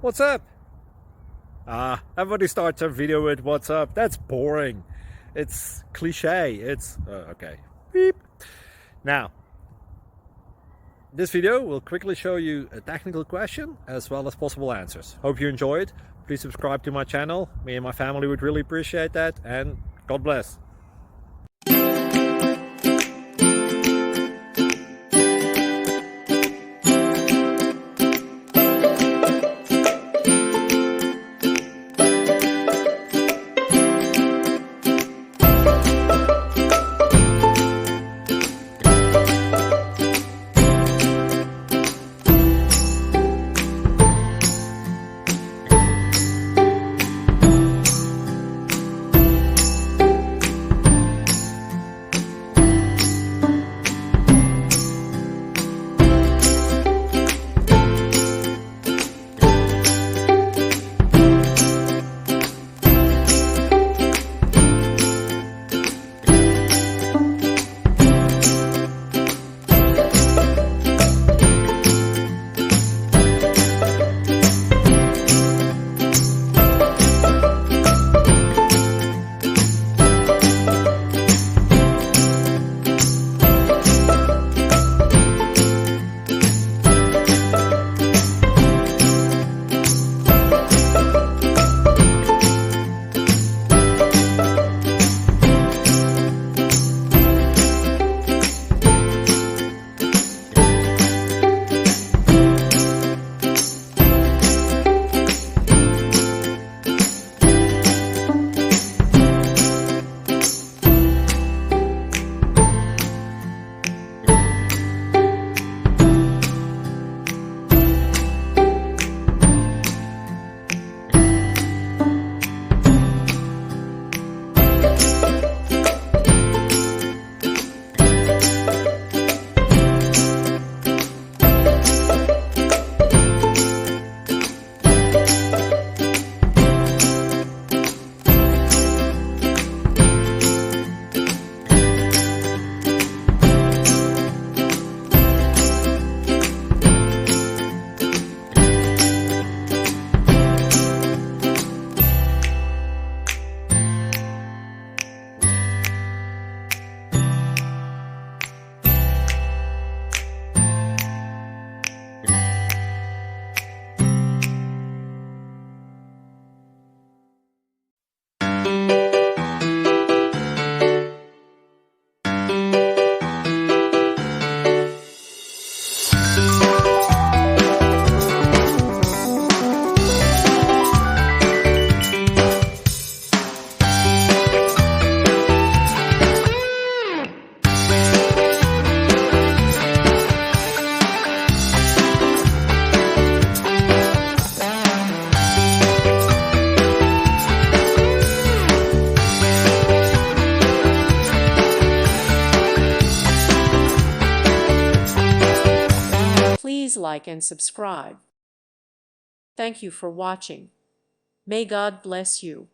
What's up? Everybody starts a video with what's up. That's boring. It's cliche. It's okay. Beep. Now, this video will quickly show you a technical question as well as possible answers. Hope you enjoy it. Please subscribe to my channel. Me and my family would really appreciate that, and God bless. Please like and subscribe. Thank you for watching. May God bless you.